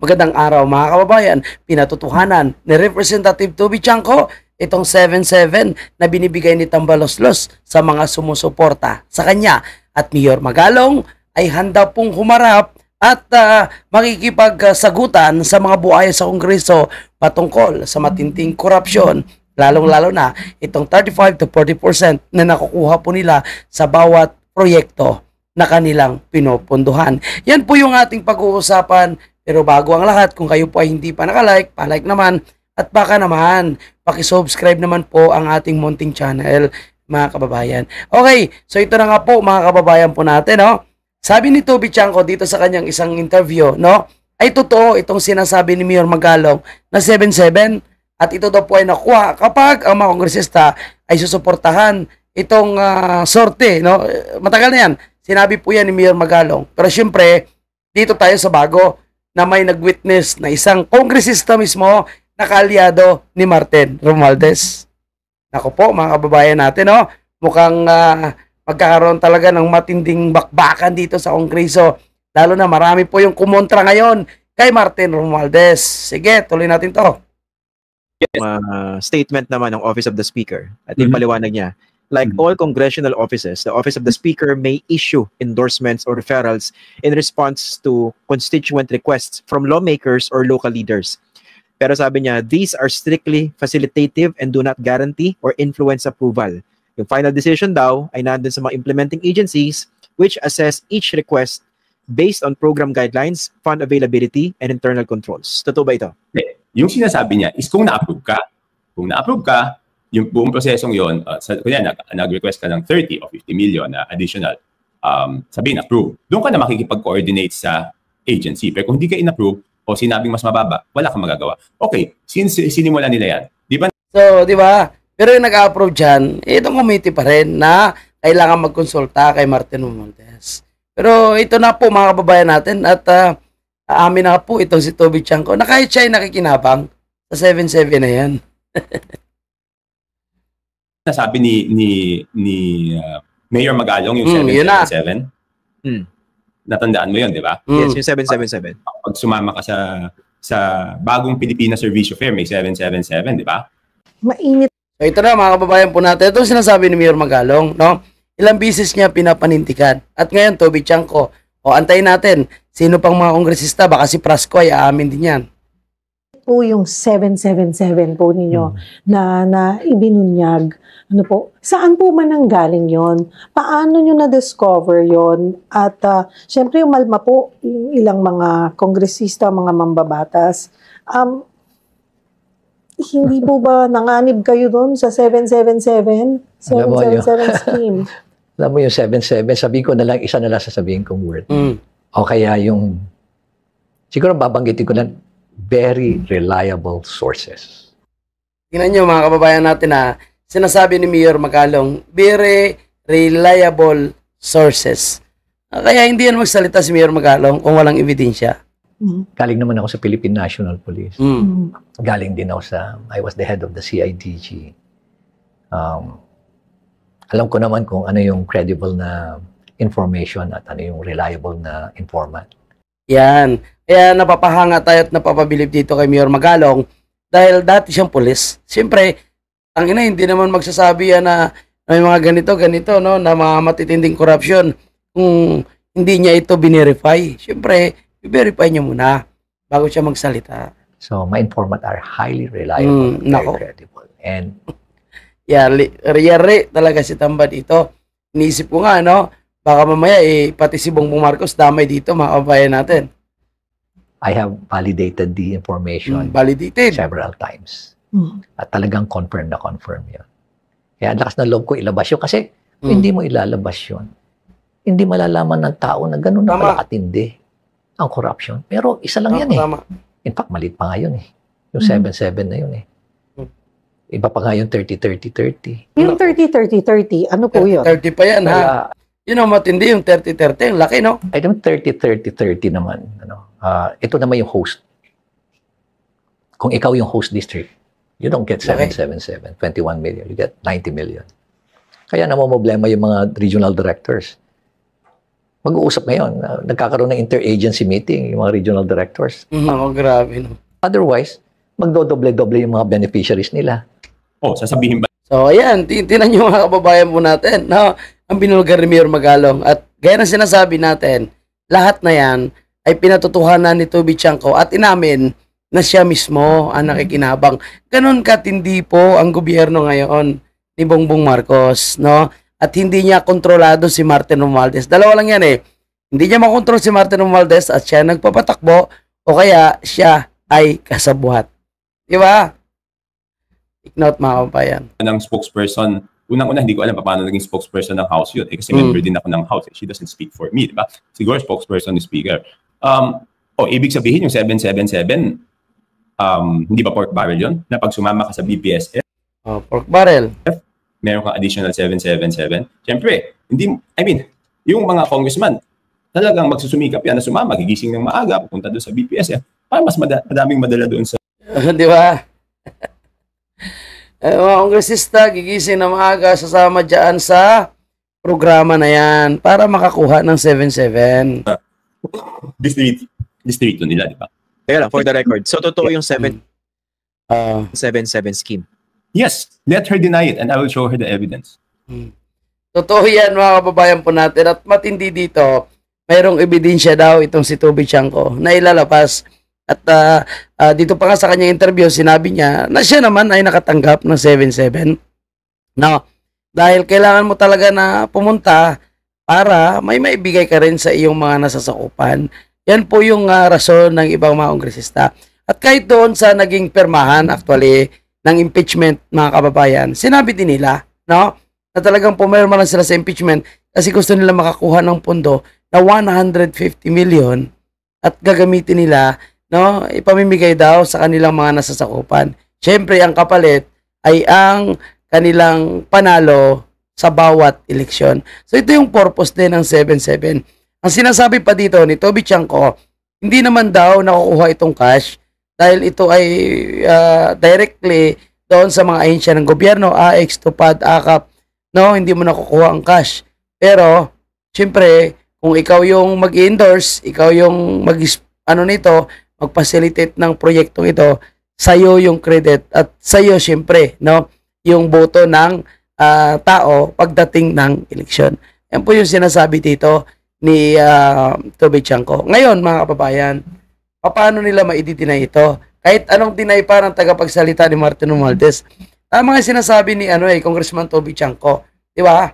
Magandang araw mga kababayan. Pinatutuhanan ni Representative Toby Chanco itong 7-7 na binibigay ni Tambaloslos sa mga sumusuporta sa kanya. At Mayor Magalong ay handa pong humarap at makikipagsagutan sa mga buhaya sa Kongreso patungkol sa matinding korupsyon. Lalong-lalo na itong 35 to 40% na nakukuha po nila sa bawat proyekto na kanilang pinupunduhan. Yan po yung ating pag-uusapan. Pero bago ang lahat, kung kayo po ay hindi pa nakalike, palike naman. At baka naman, pakisubscribe naman po ang ating munting channel, mga kababayan. Okay, so ito na nga po mga kababayan po natin. No? Sabi ni Toby Chanco dito sa kanyang isang interview, no, ay totoo itong sinasabi ni Mayor Magalong na 7-7 at ito daw po ay nakuha kapag ang mga kongresista ay susuportahan itong sorte. No? Matagal na yan. Sinabi po yan ni Mayor Magalong. Pero syempre, dito tayo sa bago na may nag-witness na isang kongresista mismo na kaalyado ni Martin Romualdez. Naku po, mga kababayan natin, no? Mukhang magkakaroon talaga ng matinding bakbakan dito sa Kongreso. Lalo na marami po yung kumontra ngayon kay Martin Romualdez. Sige, tuloy natin to. Statement naman ng Office of the Speaker. At yung paliwanag niya, like all congressional offices, the Office of the Speaker may issue endorsements or referrals in response to constituent requests from lawmakers or local leaders. Pero sabi niya, these are strictly facilitative and do not guarantee or influence approval. Yung final decision daw ay nandun sa mga implementing agencies which assess each request based on program guidelines, fund availability, and internal controls. Totoo ba ito? Yung sinasabi niya is kung na-approve ka. Kung na-approve ka, yung buong prosesong yon, kunya nag-request ka ng 30 o 50 million na additional, sabihin approve. Doon ka na makikipag-coordinate sa agency. Pero kung hindi ka in-approve o sinabing mas mababa, wala kang magagawa. Okay, since sinimulan nila yan, di ba? So, di ba? Pero yung nag-approve dyan, itong committee pa rin na kailangan magkonsulta kay Martin Romualdez. Pero ito na po mga kababayan natin at aamin na po itong si Toby Chanco na kahit siya ay nakikinabang sa 7-7 na yan. Nasabi ni Mayor Magalong yung 777. Natandaan mo yun, di ba? Yes, yung 777. Pag sumama ka sa bagong Pilipinas Servicio Fair, may 777, di ba? Mainit. So ito na mga kababayan po natin. Ito sinasabi ni Mayor Magalong, no? Ilang bisis niya pinapanintikan. At ngayon, Toby Chanco, antayin natin. Sino pang mga kongresista? Baka si Prasco ay aamin din yan. Po yung 777 po ninyo na ibinunyag. Ano po? Saan po man ang galing yon? Paano nyo na-discover yon? At syempre yung Malma po, yung ilang mga kongresista, mga mambabatas, hindi po ba nanganib kayo doon sa 777? 777 scheme? Alam mo yung 77, sabihin ko na lang, isa na lang sasabihin kong word. O kaya yung, siguro babanggitin ko lang, very reliable sources. Tingnan nyo mga kababayan natin na sinasabi ni Mayor Magalong, very reliable sources. Kaya hindi yan magsalita si Mayor Magalong kung walang ebidensya. Galing naman ako sa Philippine National Police. Galing din ako I was the head of the CIDG. Alam ko naman kung ano yung credible na information at ano yung reliable na informant. Yan. Kaya napapahanga tayo at napapabilib dito kay Mayor Magalong dahil dati siyang pulis. Siyempre, ang ina hindi naman magsasabi yan na may mga ganito, no, na mga matitinding corruption kung hindi niya ito binerify. Siyempre, i-verify niya muna bago siya magsalita. So, my informant are highly reliable, very credible. And yari talaga si Tamba dito. Iniisip ko nga, no, baka mamaya pati si Bongbong Marcos damay dito, mga kabayan natin. I have validated the information several times. At talagang confirm yun. Kaya ang lakas ng loob ko ilabas yun kasi hindi mo ilalabas yun. Hindi malalaman ng tao na gano'n na pala katindi ang corruption. Pero isa lang yan eh. In fact, maliit pa nga yun eh. Yung 7-7 na yun eh. Iba pa nga yung 30-30-30. Yung 30-30-30, ano po yun? 30 pa yan ha. Yun ang matindi, yung 30-30. Ang laki, no? I don't 30-30-30 naman. Ito naman yung host. Kung ikaw yung host district, you don't get 777, 21 million. You get 90 million. Kaya namomblema yung mga regional directors. Mag-uusap ngayon. Nagkakaroon ng interagency meeting, yung mga regional directors. Grabe. No? Otherwise, magdodoble-doble yung mga beneficiaries nila. Sasabihin ba? So, ayan, tinan nyo mga kababayan po natin, no? Ang binulgar ni Mayor Magalong. At gaya ng sinasabi natin, lahat na yan ay pinatutuhanan ni Toby Chanco at inamin na siya mismo ang nakikinabang. Ganon katindi po ang gobyerno ngayon ni Bongbong Marcos, no? At hindi niya kontrolado si Martin Romualdez. Dalawa lang yan eh. Hindi niya makontrol si Martin Romualdez at siya nagpapatakbo o kaya siya ay kasabwat. Di ba? Take note mga kababayan. Ng spokesperson, unang-una hindi ko alam paano naging spokesperson ng House yun. Kasi member din ako ng House. She doesn't speak for me, di ba? Siguro spokesperson ni Speaker. Ibig sabihin yung 777, hindi ba pork barrel yun? Na pag sumama ka sa BPSF, pork barrel. Meron kang additional 777. Siyempre, yung mga congressman, talagang magsusumikap yan na sumama, gigising ng maaga, pupunta doon sa BPSF, para mas madaming madala doon sa... Di ba? Mga kongresista, gigising na maaga, sasama dyan sa programa na yan para makakuha ng 77. Distrito nila, di ba? Kaya lang, for the record, so totoo yung 777 scheme. Yes, let her deny it and I will show her the evidence. Totoo yan mga kababayan po natin at matindi dito, mayroong ebidensya daw itong si Toby Chanco na ilalabas at dito pa nga sa kanyang interview sinabi niya na siya naman ay nakatanggap ng 77. No, dahil kailangan mo talaga na pumunta para may maibigay ka rin sa iyong mga nasasakupan. Yan po yung rason ng ibang mga kongresista. At kahit doon sa naging permahan actually ng impeachment mga kababayan, sinabi din nila, no, na talagang pumirma lang sila sa impeachment kasi gusto nila makakuha ng pondo na 150 million at gagamitin nila, no, ipamimigay daw sa kanilang mga nasasakupan. Siyempre, ang kapalit ay ang kanilang panalo sa bawat eleksyon. So, ito yung purpose din ng 7-7. Ang sinasabi pa dito ni Toby Chanco, hindi naman daw nakukuha itong cash dahil ito ay directly doon sa mga ahensya ng gobyerno, AX, TUPAD, AKAP, no, hindi mo nakukuha ang cash. Pero, siyempre, kung ikaw yung mag-endorse, ikaw yung mag-facilitate ng proyektong ito, sa'yo yung credit at sa'yo, siyempre, no, yung boto ng tao pagdating ng eleksyon. Yan po yung sinasabi dito ni Toby Chanco. Ngayon, mga kababayan, paano nila ma-i-deny ito? Kahit anong deny pa ng tagapagsalita ni Martin Romualdez. Ang mga sinasabi ni Congressman Toby Chanco, di ba?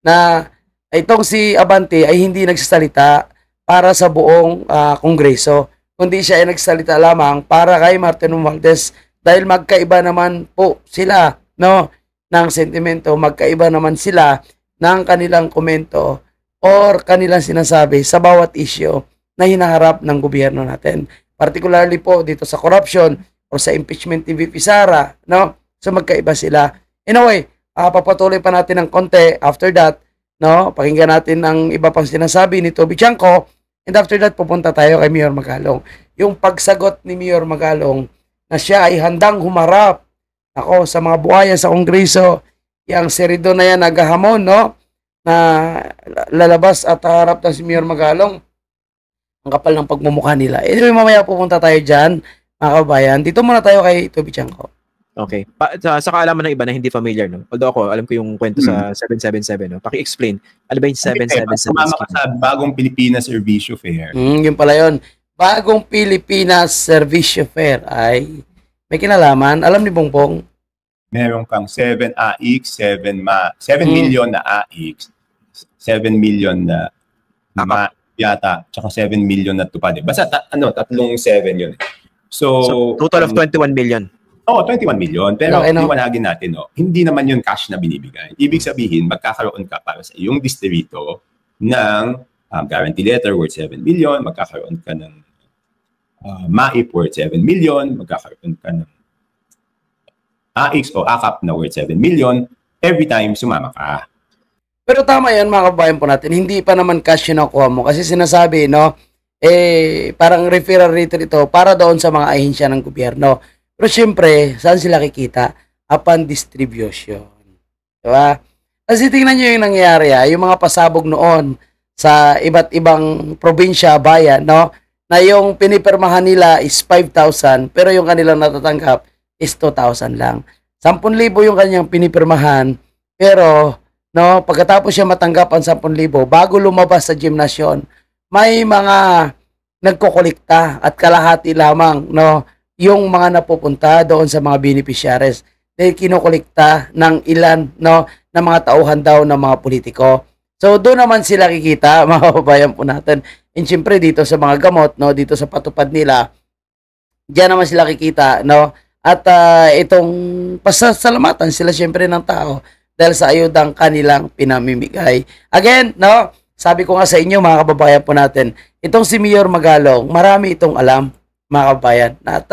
Na itong si Abante ay hindi nagsasalita para sa buong Kongreso, kundi siya ay nagsasalita lamang para kay Martin Romualdez dahil magkaiba naman po sila, no, ng sentimento, magkaiba naman sila ng kanilang komento or kanilang sinasabi sa bawat issue na hinaharap ng gobyerno natin. Particularly po dito sa corruption o sa impeachment ni VP Sara, no? So magkaiba sila. Anyway, papatuloy pa natin ng konti. After that, no, pakinggan natin ang iba pang sinasabi ni Toby Chanco. And after that, pupunta tayo kay Mayor Magalong. Yung pagsagot ni Mayor Magalong na siya ay handang humarap sa mga buhayan sa Kongreso. Yang serido na yan nagahamon, no? Na lalabas at harap ng si Mayor Magalong. Ang kapal ng pagmumukha nila. Anyway, mamaya pupunta tayo dyan, mga kabayan. Dito muna tayo kay Toby Chanco. Okay. Sa kaalaman ng iba na hindi familiar, no? Although ako, alam ko yung kwento sa 777, no? Paki-explain. Ano ba yung 777? Sumama ka sa Bagong Pilipinas Servicio Fair. Yun pala yun. Bagong Pilipinas Servicio Fair ay may kinalaman. Alam ni Bongbong? Meron kang 7 AX, 7 million na AX, 7 million na yata, tsaka 7 million na tupad. Basta tatlong 7 yun. So total of 21 million. 21 million. Pero iwanagin natin, hindi naman yun cash na binibigay. Ibig sabihin, magkakaroon ka para sa iyong distrito ng guarantee letter worth 7 million, magkakaroon ka ng MAIP worth 7 million, magkakaroon ka ng AX o AKAP na worth 7 million every time sumama ka. Pero tama yan mga kabayan po natin, hindi pa naman cash yung nakuha mo kasi sinasabi, no, parang referral rate ito para doon sa mga ahensya ng gobyerno. Pero syempre, saan sila kikita? Upon distribution. Diba? Kasi tingnan nyo yung nangyayari, yung mga pasabog noon sa iba't ibang probinsya, bayan, no? Na yung pinipirmahan nila is 5,000 pero yung kanilang natatanggap is 2,000 lang. 10,000 yung kanyang pinipirmahan pero no, pagkatapos siya matanggap ang 10,000 bago lumabas sa gymnasyon, may mga nagkokolekta at kalahati lamang no yung mga napupunta doon sa mga beneficiaries dahil kinokolekta ng ilan no na mga tauhan daw ng mga politiko. So doon naman sila kikita, mga kababayan po natin. And syempre dito sa mga gamot no, dito sa patupad nila, diyan naman sila kikita no. At itong pasasalamatan sila syempre ng tao dahil sa ayudang kanilang pinamimigay. Again, no, sabi ko nga sa inyo mga kababayan po natin, itong si Mayor Magalong, marami itong alam mga kababayan. At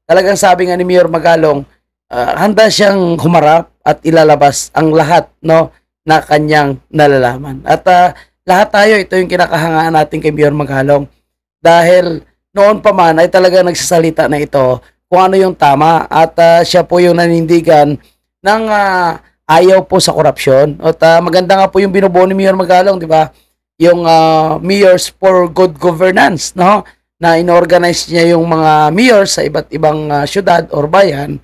talagang sabi nga ni Mayor Magalong, handa siyang humarap at ilalabas ang lahat no na kanyang nalalaman. At lahat tayo, ito yung kinakahangaan natin kay Mayor Magalong. Dahil noon pa man ay talaga nagsasalita na ito kung ano yung tama at siya po yung nanindigan ng ayaw po sa korupsyon. At maganda nga po yung binubuo ni Mayor Magalong, di ba? Yung Mayors for Good Governance, no? Na inorganize niya yung mga mayors sa iba't ibang syudad or bayan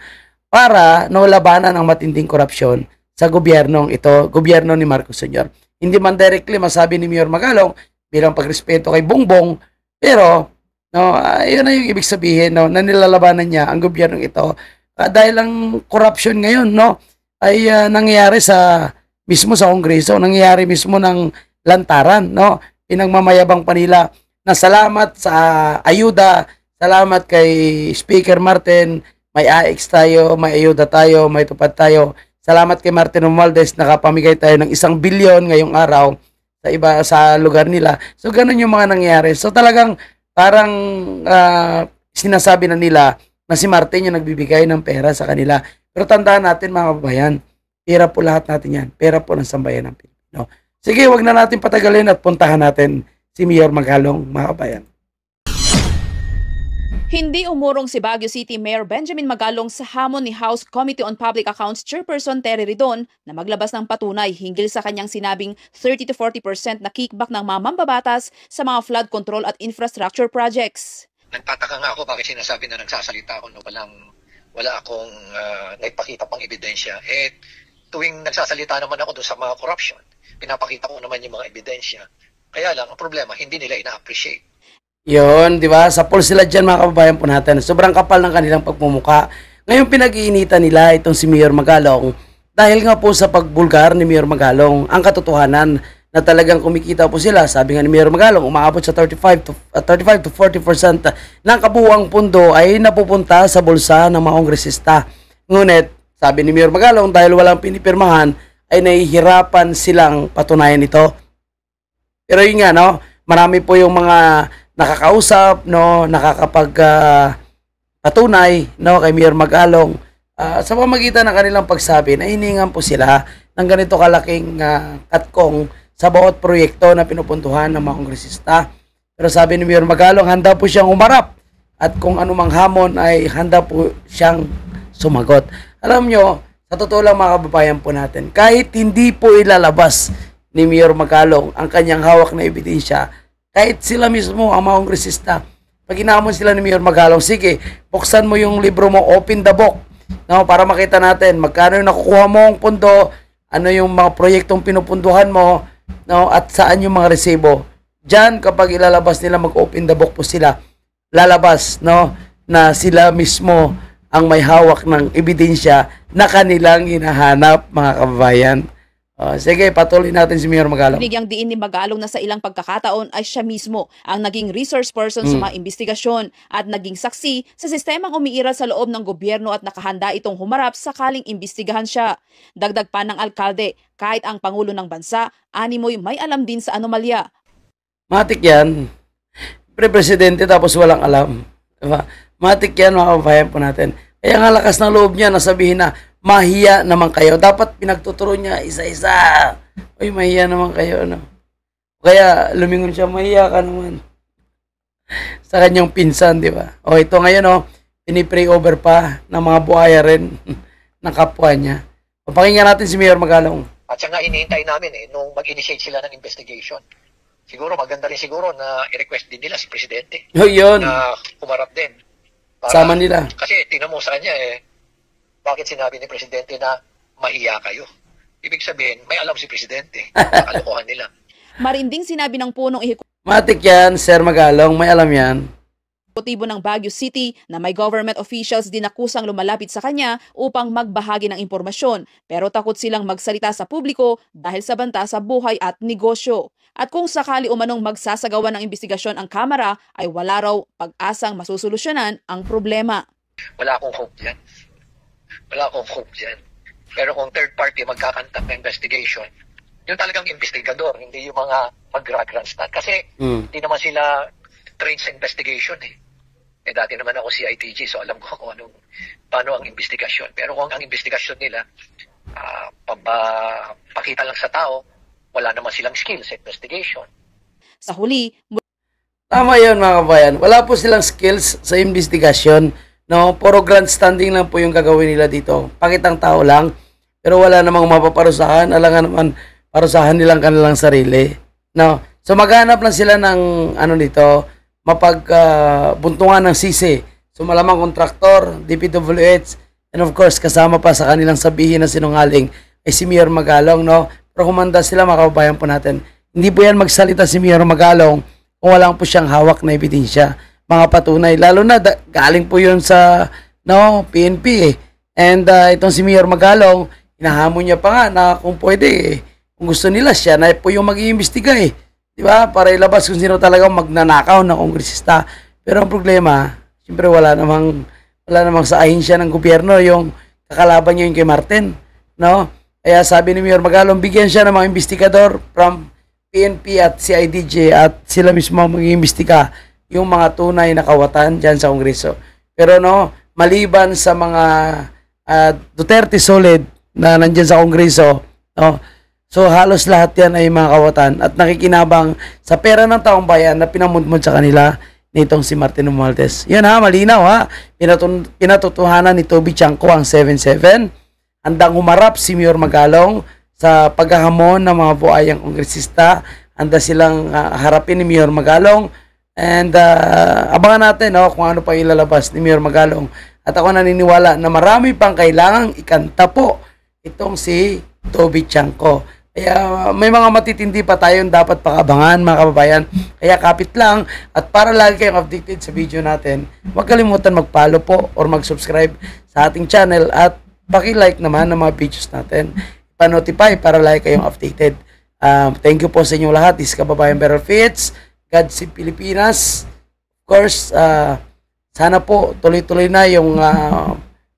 para no labanan ang matinding korupsyon sa gobyernong ito, gobyerno ni Marcos Sr. Hindi man directly masabi ni Mayor Magalong bilang pagrespeto kay Bongbong, pero no, yun na yung ibig sabihin no, na nilalabanan niya ang gobyernong ito dahil ang corruption ngayon no ay nangyayari sa mismo sa Kongreso, nangyayari mismo ng lantaran no, pinagmamayabang pa nila na salamat sa ayuda, salamat kay Speaker Martin, may AX tayo, may ayuda tayo, may tupad tayo. Salamat kay Martin Romualdez, nakapamigay tayo ng 1 bilyon ngayong araw sa iba sa lugar nila. So ganun yung mga nangyayari. So talagang parang sinasabi na nila na si Martin yung nagbibigay ng pera sa kanila. Pero tandaan natin mga kababayan, pera po lahat natin yan. Pera po ng sambayan ng Pilipino. Sige, wag na natin patagalin at puntahan natin si Mayor Magalong, mga kabayan. Hindi umurong si Baguio City Mayor Benjamin Magalong sa hamon ni House Committee on Public Accounts Chairperson Terry Ridon na maglabas ng patunay hinggil sa kanyang sinabing 30 to 40% na kickback ng mga mambabatas sa mga flood control at infrastructure projects. Nagtataka nga ako bakit sinasabi na nagsasalita ako no wala akong naipakita pang ebidensya. Tuwing nagsasalita naman ako doon sa mga corruption, pinapakita ko naman yung mga ebidensya. Kaya lang, ang problema, hindi nila ina-appreciate. Yun, di ba? Sa poll sila dyan mga kababayan po natin. Sobrang kapal ng kanilang pagmumuka. Ngayon pinag-iinitan nila itong si Mayor Magalong dahil nga po sa pagbulgar ni Mayor Magalong ang katotohanan na talagang kumikita po sila. Sabi nga ni Mayor Magalong, umaabot sa 35 to 40% ng kabuuang pundo ay napupunta sa bulsa ng mga kongresista. Ngunit, sabi ni Mayor Magalong, dahil walang pinipirmahan, ay nahihirapan silang patunayan ito. Pero yun nga, no? Marami po yung mga nakakausap, no, patunay, no, kay Mayor Magalong sa pamamagitan ng kanilang pagsabi na hiningan po sila ng ganito kalaking katkong sa bawat proyekto na pinupuntuhan ng mga kongresista. Pero sabi ni Mayor Magalong, handa po siyang umarap at kung anumang hamon ay handa po siyang sumagot. Alam nyo, sa totoo lang mga kababayan po natin, kahit hindi po ilalabas ni Mayor Magalong ang kanyang hawak na ebidensya, kahit sila mismo, ang mga kongresista, pag inamon sila ni Mayor Magalong, sige, buksan mo yung libro mo, open the book, no, para makita natin magkano yung nakukuha mong pundo, ano yung mga proyektong pinupunduhan mo, no, at saan yung mga resibo. Diyan, kapag ilalabas nila, mag-open the book po sila, lalabas, no, na sila mismo ang may hawak ng ebidensya na kanilang hinahanap, mga kababayan. Sige, patuloy natin si Mayor Magalong. Binigyang diin ni Magalong na sa ilang pagkakataon ay siya mismo ang naging resource person sa mga investigasyon at naging saksi sa sistemang umiiral sa loob ng gobyerno at nakahanda itong humarap sakaling imbestigahan siya. Dagdag pa ng alkalde, kahit ang Pangulo ng Bansa, animoy may alam din sa anomalya. Matik yan. Pre-presidente tapos walang alam. Diba? Matik yan mga kababayan po natin. Kaya nga lakas ng loob niya na sabihin na mahiya naman kayo. Dapat pinagtuturo niya isa-isa. Uy, mahiya naman kayo. No? Kaya lumingon siya, mahiya ka naman. Sa kanyang pinsan, di ba? O ito ngayon, pinipray over pa ng mga buhaya rin ng kapwa niya. Pakinggan natin si Mayor Magalong. At siya nga hinihintay namin nung mag-initiate sila ng investigation. siguro maganda rin siguro na i-request din nila si Presidente Yun. na humarap din. Sama nila. Kasi tingnan mo sa kanya bakit sinabi ni Presidente na mahiya kayo? Ibig sabihin, may alam si Presidente. Kalokohan nila. Marinding sinabi ng punong Matik yan, Sir Magalong. May alam yan. ehekutibo ng Baguio City na may government officials din akusang lumalapit sa kanya upang magbahagi ng impormasyon. Pero takot silang magsalita sa publiko dahil sa banta sa buhay at negosyo. At kung sakali umanong magsasagawa ng investigasyon ang Kamara, ay wala raw pag-asang masusolusyonan ang problema. Wala akong hope dyan. Wala akong hope dyan. Pero kung third party magkakantak ng investigation, yung talagang investigador, hindi yung mga mag-grandstand. Kasi hindi naman sila trained sa investigation dati naman ako CITG, so alam ko kung paano ang investigasyon. Pero kung ang investigasyon nila, pakita lang sa tao, wala naman silang skills sa investigation. Sa huli, tama yun mga kabayan. Wala po silang skills sa investigasyon. No? Puro grandstanding lang po yung gagawin nila dito. Pakitang tao lang. Pero wala namang mapaparusahan. Alangan naman parusahan nilang kanilang sarili. No? So maghanap lang sila ng mapagbuntungan ng sisi. So malamang kontraktor, DPWH, and of course kasama pa sa kanilang sabihin na sinungaling ay si Mayor Magalong. No? Pero kumanda sila mga kababayan po natin. Hindi po yan magsalita si Mayor Magalong kung wala po siyang hawak na ebidensya. Mga patunay. Lalo na galing po yun sa PNP And itong si Mayor Magalong, hinahamon niya pa nga na kung pwede kung gusto nila siya na po yung mag-iimbestiga Di ba? Para ilabas kung sino talagang magnanakaw na kongresista. Pero ang problema, siyempre wala namang sa ahensya ng gobyerno yung kakalaban niya yung kay Martin. No? Kaya sabi ni Mayor Magalong, bigyan siya ng mga investigador from PNP at CIDJ at sila mismo mag-iimbestiga yung mga tunay na kawatan dyan sa Kongreso. Pero maliban sa mga Duterte solid na nandyan sa Kongreso, so halos lahat yan ay mga kawatan at nakikinabang sa pera ng taong bayan na pinamudmod sa kanila nitong si Martin Romualdez. Yan malinaw pinatutuhanan ni Toby Chanco ang 7-7. Handang humarap si Mayor Magalong sa paghahamon ng mga buhayang kongresista. Handa silang harapin ni Mayor Magalong. And abangan natin kung ano pa ilalabas ni Mayor Magalong. At ako naniniwala na marami pang kailangang ikanta po itong si Toby Chanco. Kaya may mga matitindi pa tayong dapat pakabangan mga kababayan. Kaya kapit lang at para lagi kayong updated sa video natin, huwag kalimutan mag-follow po or mag-subscribe sa ating channel at paki-like naman ng mga videos natin. Pa-notify para lagi kayong updated. Thank you po sa inyong lahat. This is Kababayan Beryl Fitz. God Save Pilipinas. Of course, sana po tuloy-tuloy na yung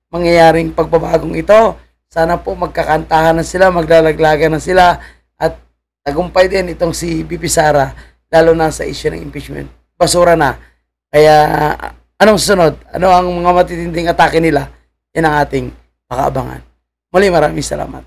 mangyayaring pagbabagong ito. Sana po magkakantahan na sila, maglalaglagan na sila at tagumpay din itong si BP Sara, lalo na sa issue ng impeachment. Basura na. Kaya anong sunod? Ano ang mga matitinding atake nila? Yan ang ating pakaabangan. Muli, maraming salamat.